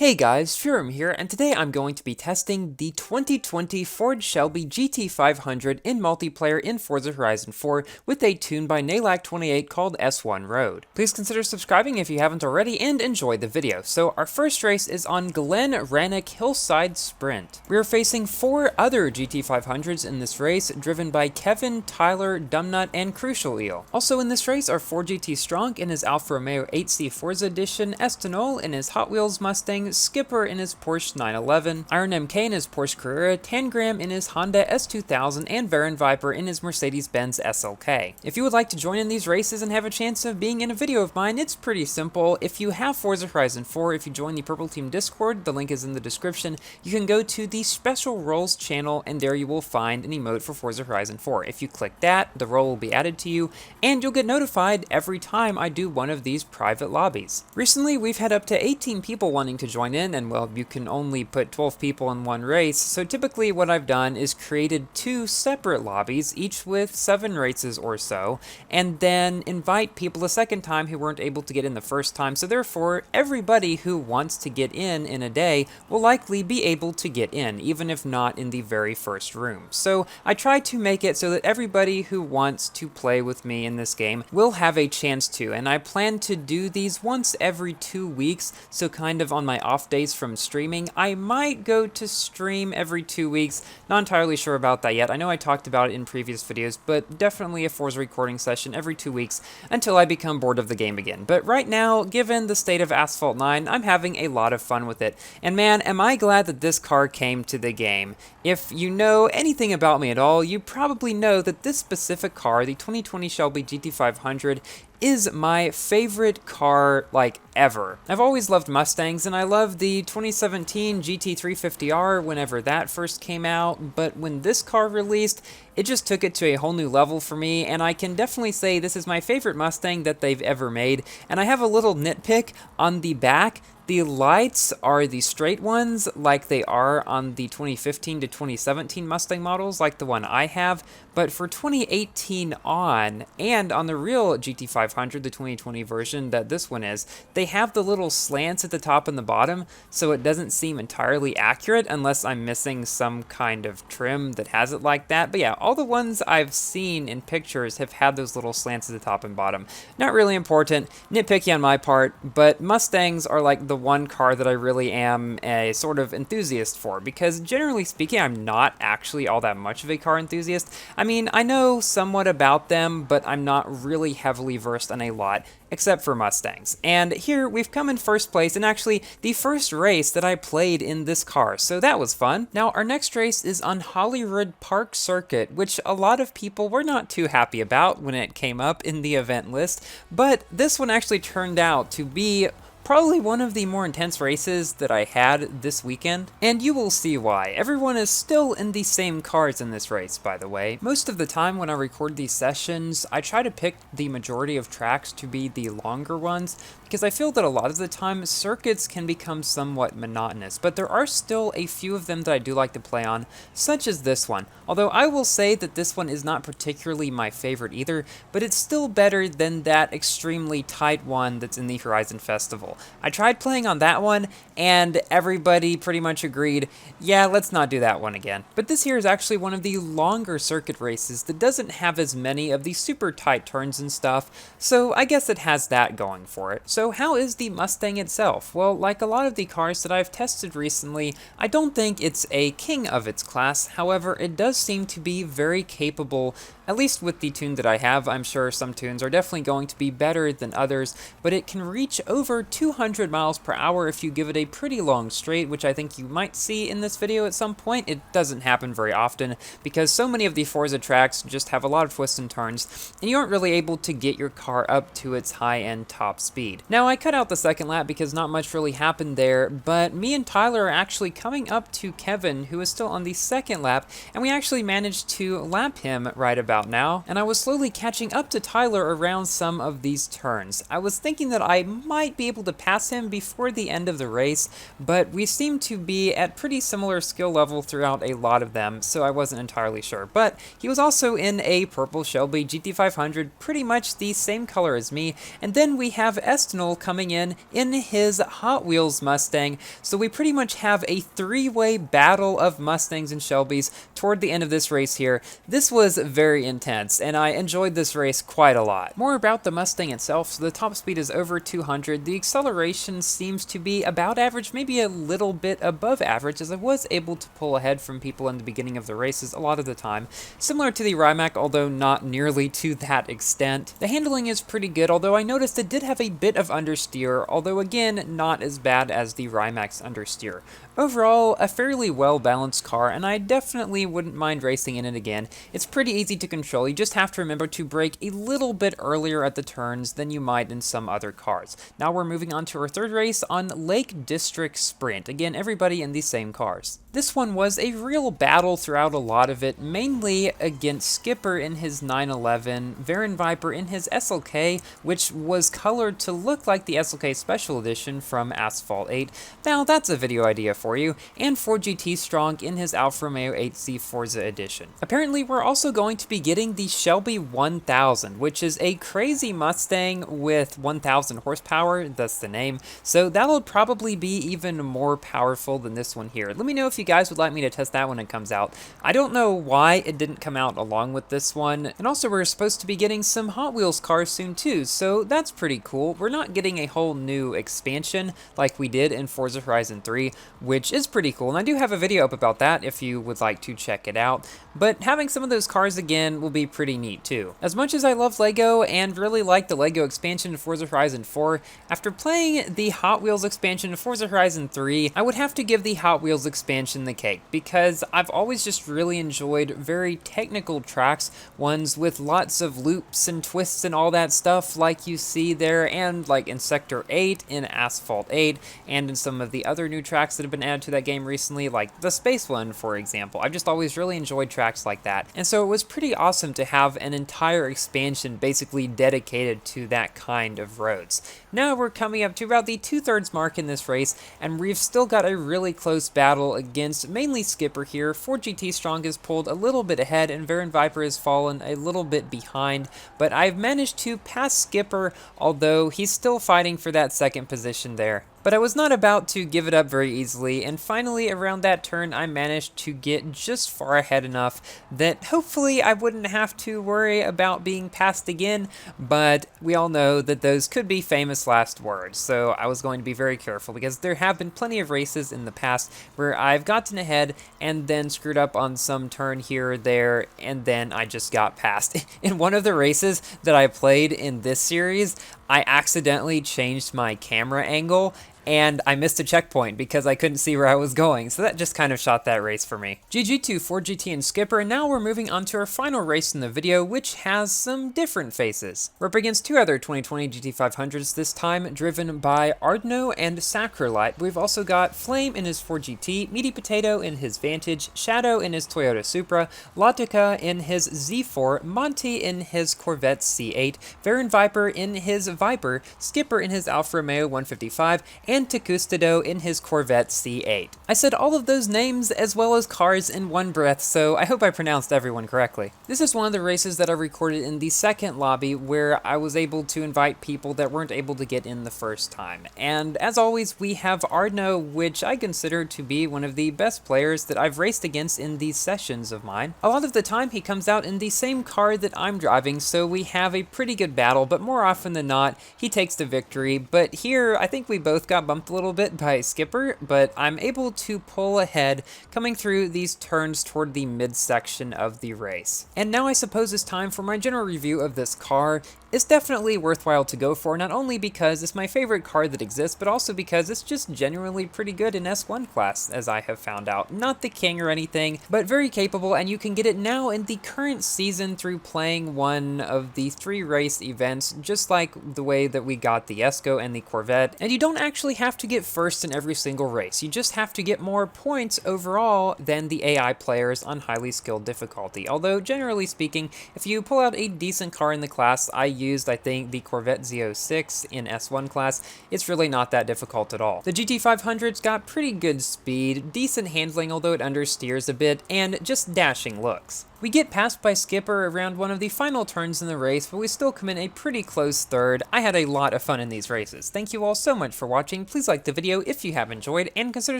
Hey guys, Furum here, and today I'm going to be testing the 2020 Ford Shelby GT500 in multiplayer in Forza Horizon 4 with a tune by Naylac28 called S1 Road. Please consider subscribing if you haven't already and enjoy the video. So our first race is on Glen, Rannoch Hillside Sprint. We are facing 4 other GT500s in this race, driven by Kevin, Tyler, Dumbnut, and Crucial Eel. Also in this race are 4GT Strong in his Alfa Romeo 8C Forza Edition, Estanol in his Hot Wheels Mustang, Skipper in his Porsche 911, Iron MK in his Porsche Carrera, Tangram in his Honda S2000, and Varen Viper in his Mercedes-Benz SLK. If you would like to join in these races and have a chance of being in a video of mine, it's pretty simple. If you have Forza Horizon 4, if you join the Purple Team Discord, the link is in the description, you can go to the Special Roles channel, and there you will find an emote for Forza Horizon 4. If you click that, the role will be added to you, and you'll get notified every time I do one of these private lobbies. Recently, we've had up to 18 people wanting to join in, and well, you can only put 12 people in one race, so typically what I've done is created 2 separate lobbies, each with 7 races or so, and then invite people a second time who weren't able to get in the first time, so therefore everybody who wants to get in a day will likely be able to get in, even if not in the very first room. So I try to make it so that everybody who wants to play with me in this game will have a chance to, and I plan to do these once every 2 weeks, so kind of on my off days from streaming. I might go to stream every 2 weeks, not entirely sure about that yet. I know I talked about it in previous videos, but definitely a Forza recording session every 2 weeks until I become bored of the game again. But right now, given the state of Asphalt 9, I'm having a lot of fun with it. And man, am I glad that this car came to the game. If you know anything about me at all, you probably know that this specific car, the 2020 Shelby GT500, is my favorite car, like, ever. I've always loved Mustangs, and I love the 2017 GT350R whenever that first came out, but when this car released, it just took it to a whole new level for me, and I can definitely say this is my favorite Mustang that they've ever made. And I have a little nitpick on the back. The lights are the straight ones like they are on the 2015 to 2017 Mustang models like the one I have, but for 2018 on, and on the real GT500, the 2020 version that this one is, they have the little slants at the top and the bottom, so it doesn't seem entirely accurate unless I'm missing some kind of trim that has it like that. But yeah, all the ones I've seen in pictures have had those little slants at the top and bottom. Not really important, nitpicky on my part, but Mustangs are like the one car that I really am a sort of enthusiast for, because generally speaking, I'm not actually all that much of a car enthusiast. I mean, I know somewhat about them, but I'm not really heavily versed on a lot, except for Mustangs. And here, we've come in first place, and actually, the first race that I played in this car, so that was fun. Now, our next race is on Hollywood Park Circuit, which a lot of people were not too happy about when it came up in the event list, but this one actually turned out to be probably one of the more intense races that I had this weekend, and you will see why. Everyone is still in the same cars in this race, by the way. Most of the time when I record these sessions, I try to pick the majority of tracks to be the longer ones, because I feel that a lot of the time circuits can become somewhat monotonous, but there are still a few of them that I do like to play on, such as this one. Although I will say that this one is not particularly my favorite either, but it's still better than that extremely tight one that's in the Horizon Festival. I tried playing on that one, and everybody pretty much agreed, yeah, let's not do that one again. But this here is actually one of the longer circuit races that doesn't have as many of the super tight turns and stuff, so I guess it has that going for it. So how is the Mustang itself? Well, like a lot of the cars that I've tested recently, I don't think it's a king of its class. However, it does seem to be very capable, at least with the tune that I have. I'm sure some tunes are definitely going to be better than others, but it can reach over 200 miles per hour if you give it a pretty long straight, which I think you might see in this video at some point. It doesn't happen very often because so many of the Forza tracks just have a lot of twists and turns, and you aren't really able to get your car up to its high-end top speed. Now, I cut out the second lap because not much really happened there, but me and Tyler are actually coming up to Kevin, who is still on the second lap, and we actually managed to lap him right about now, and I was slowly catching up to Tyler around some of these turns. I was thinking that I might be able to to pass him before the end of the race, but we seem to be at pretty similar skill level throughout a lot of them, so I wasn't entirely sure. But he was also in a purple Shelby GT500, pretty much the same color as me, and then we have Estinel coming in his Hot Wheels Mustang, so we pretty much have a three-way battle of Mustangs and Shelbys toward the end of this race here. This was very intense, and I enjoyed this race quite a lot. More about the Mustang itself, so the top speed is over 200, the acceleration seems to be about average, maybe a little bit above average, as I was able to pull ahead from people in the beginning of the races a lot of the time. Similar to the Rimac, although not nearly to that extent. The handling is pretty good, although I noticed it did have a bit of understeer, although again, not as bad as the Rimac's understeer. Overall, a fairly well-balanced car, and I definitely wouldn't mind racing in it again. It's pretty easy to control, you just have to remember to brake a little bit earlier at the turns than you might in some other cars. Now we're moving on to our third race on Lake District Sprint. Again, everybody in the same cars. This one was a real battle throughout a lot of it, mainly against Skipper in his 911, Varan Viper in his SLK, which was colored to look like the SLK Special Edition from Asphalt 8. Now that's a video idea for you, and Ford GT Strong in his Alfa Romeo 8C Forza Edition. Apparently we're also going to be getting the Shelby 1000, which is a crazy Mustang with 1000 horsepower, that's the name, so that'll probably be even more powerful than this one here. Let me know if you guys would like me to test that when it comes out. I don't know why it didn't come out along with this one, and also we're supposed to be getting some Hot Wheels cars soon too, so that's pretty cool. We're not getting a whole new expansion like we did in Forza Horizon 3, which is pretty cool, and I do have a video up about that if you would like to check it out, but having some of those cars again will be pretty neat too. As much as I love LEGO and really like the LEGO expansion in Forza Horizon 4, after playing the Hot Wheels expansion in Forza Horizon 3, I would have to give the Hot Wheels expansion the cake, because I've always just really enjoyed very technical tracks, ones with lots of loops and twists and all that stuff like you see there, and like in Sector 8, in Asphalt 8, and in some of the other new tracks that have been added to that game recently, like the space one, for example. I've just always really enjoyed tracks like that, and so it was pretty awesome to have an entire expansion basically dedicated to that kind of roads. Now we're coming up to about the 2/3 mark in this race, and we've still got a really close battle against mainly Skipper here. Ford GT Strong has pulled a little bit ahead, and Varan Viper has fallen a little bit behind, but I've managed to pass Skipper, although he's still fighting for that second position there. But I was not about to give it up very easily, and finally around that turn I managed to get just far ahead enough that hopefully I wouldn't have to worry about being passed again, but we all know that those could be famous last words, so I was going to be very careful, because there have been plenty of races in the past where I've gotten ahead and then screwed up on some turn here or there, and then I just got passed. In one of the races that I played in this series, I accidentally changed my camera angle, and I missed a checkpoint because I couldn't see where I was going, so that just kind of shot that race for me. GG to Ford GT and Skipper, and now we're moving on to our final race in the video, which has some different faces. We're up against two other 2020 GT500s, this time driven by Ardno and Sacrolite. We've also got Flame in his Ford GT, Meaty Potato in his Vantage, Shadow in his Toyota Supra, Latika in his Z4, Monty in his Corvette C8, Varan Viper in his Viper, Skipper in his Alfa Romeo 155, and Tecustido in his Corvette C8. I said all of those names as well as cars in one breath, so I hope I pronounced everyone correctly. This is one of the races that I recorded in the second lobby, where I was able to invite people that weren't able to get in the first time. And as always, we have Ardno, which I consider to be one of the best players that I've raced against in these sessions of mine. A lot of the time he comes out in the same car that I'm driving, so we have a pretty good battle, but more often than not, he takes the victory. But here, I think we both got bumped a little bit by Skipper, but I'm able to pull ahead coming through these turns toward the midsection of the race. And now I suppose it's time for my general review of this car. It's definitely worthwhile to go for, not only because it's my favorite car that exists, but also because it's just genuinely pretty good in S1 class, as I have found out. Not the king or anything, but very capable, and you can get it now in the current season through playing one of the 3 race events, just like the way that we got the Esco and the Corvette, and you don't actually really have to get first in every single race. You just have to get more points overall than the AI players on highly skilled difficulty. Although, generally speaking, if you pull out a decent car in the class, I used, I think, the Corvette Z06 in S1 class, it's really not that difficult at all. The GT500's got pretty good speed, decent handling although it understeers a bit, and just dashing looks. We get passed by Skipper around one of the final turns in the race, but we still come in a pretty close third. I had a lot of fun in these races. Thank you all so much for watching. Please like the video if you have enjoyed, and consider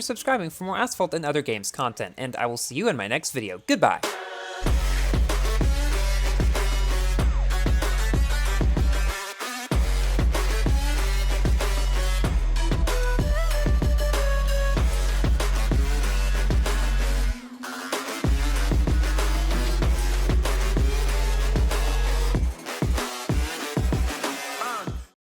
subscribing for more Asphalt and other games content, and I will see you in my next video. Goodbye!